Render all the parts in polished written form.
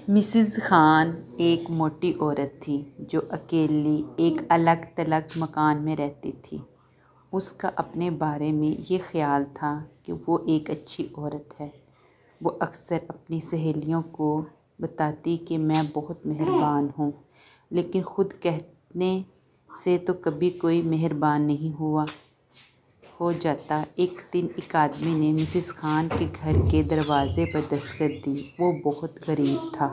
Mrs Khan एक मोटी औरत थी जो अकेली एक अलग थलग मकान में रहती थी। उसका अपने बारे में ये ख़्याल था कि वो एक अच्छी औरत है। वो अक्सर अपनी सहेलियों को बताती कि मैं बहुत मेहरबान हूँ, लेकिन ख़ुद कहने से तो कभी कोई मेहरबान नहीं हो जाता। एक दिन एक आदमी ने मिसेज़ खान के घर के दरवाज़े पर दस्तक दी। वो बहुत गरीब था।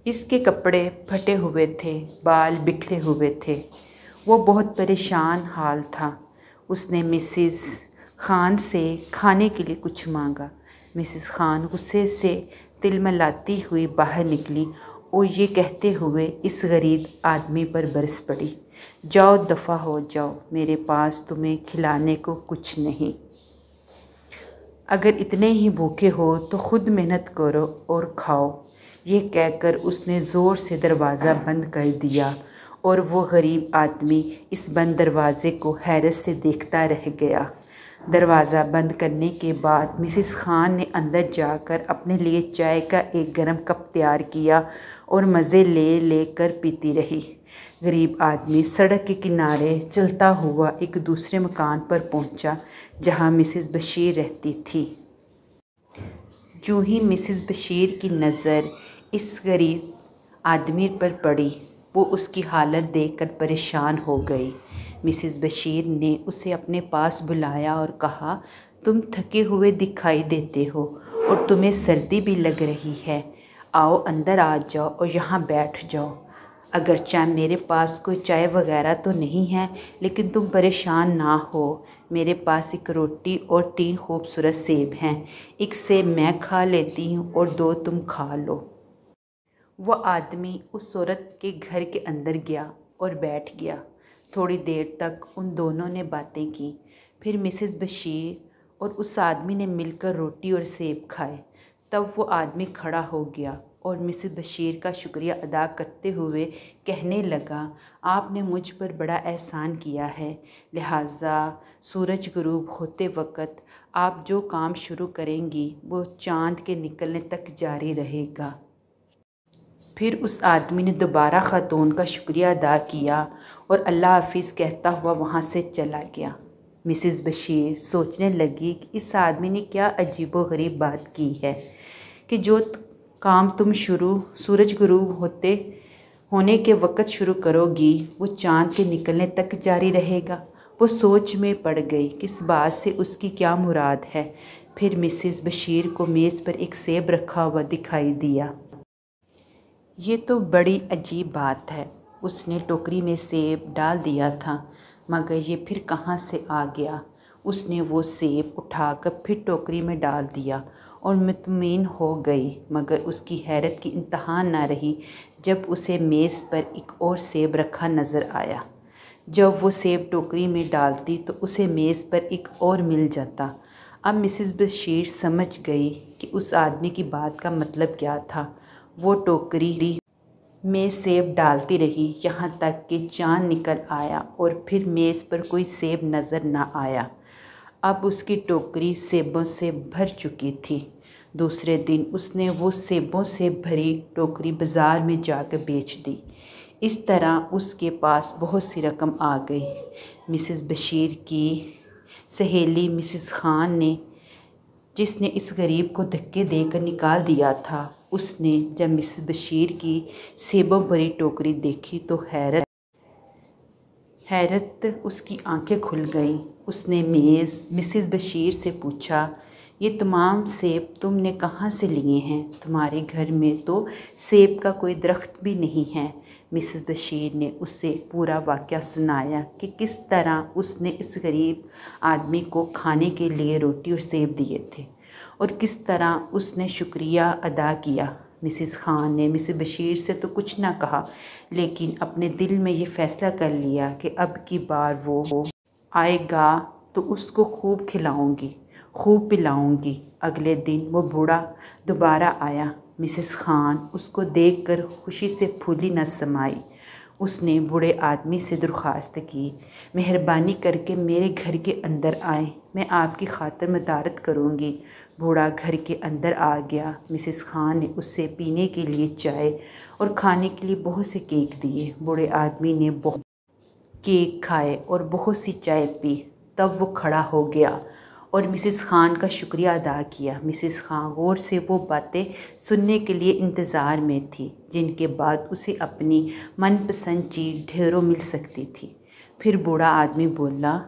इसके कपड़े फटे हुए थे, बाल बिखरे हुए थे। वो बहुत परेशान हाल था। उसने मिसेज़ खान से खाने के लिए कुछ मांगा। मिसेज़ खान गुस्से से तिलमिलाती हुई बाहर निकली और ये कहते हुए इस गरीब आदमी पर बरस पड़ी, जाओ दफ़ा हो जाओ, मेरे पास तुम्हें खिलाने को कुछ नहीं। अगर इतने ही भूखे हो तो ख़ुद मेहनत करो और खाओ। ये कहकर उसने ज़ोर से दरवाज़ा बंद कर दिया और वो गरीब आदमी इस बंद दरवाज़े को हैरत से देखता रह गया। दरवाज़ा बंद करने के बाद मिसेज़ खान ने अंदर जाकर अपने लिए चाय का एक गर्म कप तैयार किया और मज़े ले कर पीती रही। गरीब आदमी सड़क के किनारे चलता हुआ एक दूसरे मकान पर पहुंचा जहां मिसेज़ बशीर रहती थी। यूं ही मिसेज़ बशीर की नज़र इस गरीब आदमी पर पड़ी। वो उसकी हालत देखकर परेशान हो गई। मिसेज़ बशीर ने उसे अपने पास बुलाया और कहा, तुम थके हुए दिखाई देते हो और तुम्हें सर्दी भी लग रही है। आओ अंदर आ जाओ और यहाँ बैठ जाओ। अगरचे मेरे पास कोई चाय वगैरह तो नहीं है, लेकिन तुम परेशान ना हो। मेरे पास एक रोटी और 3 खूबसूरत सेब हैं। एक सेब मैं खा लेती हूँ और 2 तुम खा लो। वह आदमी उस औरत के घर के अंदर गया और बैठ गया। थोड़ी देर तक उन दोनों ने बातें की। फिर मिसेज़ बशीर और उस आदमी ने मिलकर रोटी और सेब खाए। तब वो आदमी खड़ा हो गया और मिसेज़ बशीर का शुक्रिया अदा करते हुए कहने लगा, आपने मुझ पर बड़ा एहसान किया है, लिहाजा सूरज गुरूब होते वक्त आप जो काम शुरू करेंगी वो चाँद के निकलने तक जारी रहेगा। फिर उस आदमी ने दोबारा ख़ातून का शुक्रिया अदा किया और अल्लाह हाफिज़ कहता हुआ वहाँ से चला गया। मिसेज़ बशीर सोचने लगी कि इस आदमी ने क्या अजीबोगरीब बात की है कि जो काम तुम सूरज गुरूब होने के वक़्त शुरू करोगी वो चाँद के निकलने तक जारी रहेगा। वो सोच में पड़ गई कि इस बात से उसकी क्या मुराद है। फिर मिसेज़ बशीर को मेज़ पर एक सेब रखा हुआ दिखाई दिया। ये तो बड़ी अजीब बात है। उसने टोकरी में सेब डाल दिया था, मगर ये फिर कहाँ से आ गया। उसने वो सेब उठाकर फिर टोकरी में डाल दिया और मुतमईन हो गई, मगर उसकी हैरत की इंतहा न रही जब उसे मेज़ पर एक और सेब रखा नज़र आया। जब वो सेब टोकरी में डालती तो उसे मेज़ पर एक और मिल जाता। अब मिसेज़ बशीर समझ गई कि उस आदमी की बात का मतलब क्या था। वो टोकरी में सेब डालती रही यहाँ तक कि चाँद निकल आया और फिर मेज़ पर कोई सेब नज़र न आया। अब उसकी टोकरी सेबों से भर चुकी थी। दूसरे दिन उसने वो सेबों से भरी टोकरी बाज़ार में जाकर बेच दी। इस तरह उसके पास बहुत सी रकम आ गई। मिसेज़ बशीर की सहेली मिसेज़ खान ने, जिसने इस गरीब को धक्के देकर निकाल दिया था, उसने जब मिसेज़ बशीर की सेबों भरी टोकरी देखी तो हैरत उसकी आंखें खुल गईं। उसने मिसेज़ बशीर से पूछा, ये तमाम सेब तुमने कहाँ से लिए हैं? तुम्हारे घर में तो सेब का कोई दरख्त भी नहीं है। मिसेज़ बशीर ने उसे पूरा वाक़या सुनाया कि किस तरह उसने इस गरीब आदमी को खाने के लिए रोटी और सेब दिए थे और किस तरह उसने शुक्रिया अदा किया। मिसेज़ खान ने मिसेज़ बशीर से तो कुछ ना कहा, लेकिन अपने दिल में ये फ़ैसला कर लिया कि अब की बार वो आएगा तो उसको खूब खिलाऊंगी, खूब पिलाऊंगी। अगले दिन वो बूढ़ा दोबारा आया। मिसेज़ खान उसको देखकर खुशी से फूली न समाई। उसने बूढ़े आदमी से दरख्वास्त की, मेहरबानी करके मेरे घर के अंदर आएँ, मैं आपकी खातिर मदारत करूँगी। बूढ़ा घर के अंदर आ गया। मिसेस खान ने उससे पीने के लिए चाय और खाने के लिए बहुत से केक दिए। बूढ़े आदमी ने बहुत केक खाए और बहुत सी चाय पी। तब वो खड़ा हो गया और मिसेस खान का शुक्रिया अदा किया। मिसेस खान गौर से वो बातें सुनने के लिए इंतज़ार में थी जिनके बाद उसे अपनी मनपसंद चीज़ ढेरों मिल सकती थी। फिर बूढ़ा आदमी बोला,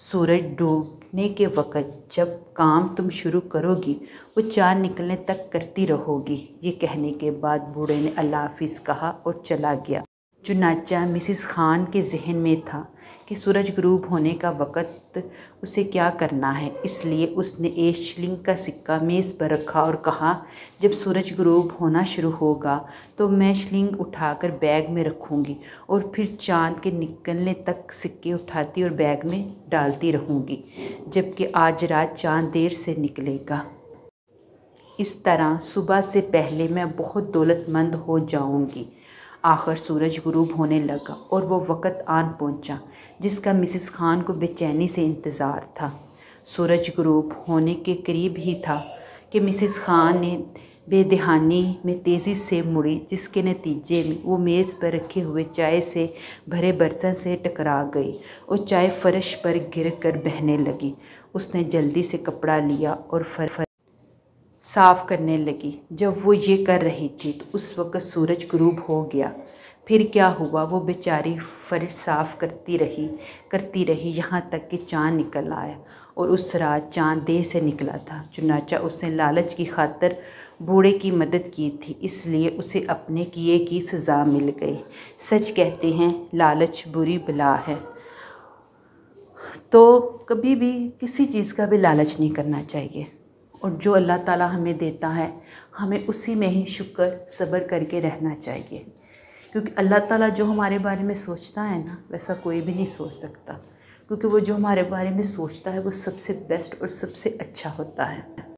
सूरज डूबने के वक़्त जब काम तुम शुरू करोगी वो चाँद निकलने तक करती रहोगी। ये कहने के बाद बूढ़े ने अल्लाह हाफ़िज़ कहा और चला गया। चुनांचे मिसेस खान के जहन में था कि सूरज गुरूब होने का वक़्त उसे क्या करना है, इसलिए उसने एक शिलिंग का सिक्का मेज़ पर रखा और कहा, जब सूरज गुरूब होना शुरू होगा तो मैं शिलिंग उठाकर बैग में रखूँगी और फिर चाँद के निकलने तक सिक्के उठाती और बैग में डालती रहूँगी, जबकि आज रात चाँद देर से निकलेगा। इस तरह सुबह से पहले मैं बहुत दौलतमंद हो जाऊँगी। आखिर सूरज गुरूब होने लगा और वो वक़्त आन पहुँचा जिसका मिसेस खान को बेचैनी से इंतज़ार था। सूरज गुरूब होने के करीब ही था कि मिसेस खान ने बेदहानी में तेज़ी से मुड़ी, जिसके नतीजे में वो मेज़ पर रखे हुए चाय से भरे बर्तन से टकरा गई और चाय फर्श पर गिर कर बहने लगी। उसने जल्दी से कपड़ा लिया और फर्श साफ़ करने लगी। जब वो ये कर रही थी तो उस वक़्त सूरज गुरूब हो गया। फिर क्या हुआ, वो बेचारी फर्श साफ़ करती रही यहाँ तक कि चाँद निकल आया और उस रात चाँद देर से निकला था। चुनांचे उसने लालच की खातिर बूढ़े की मदद की थी, इसलिए उसे अपने किए की सज़ा मिल गई। सच कहते हैं लालच बुरी बला है, तो कभी भी किसी चीज़ का भी लालच नहीं करना चाहिए और जो अल्लाह ताला हमें देता है हमें उसी में ही शुक्र सब्र करके रहना चाहिए, क्योंकि अल्लाह ताला जो हमारे बारे में सोचता है ना वैसा कोई भी नहीं सोच सकता, क्योंकि वो जो हमारे बारे में सोचता है वो सबसे बेस्ट और सबसे अच्छा होता है।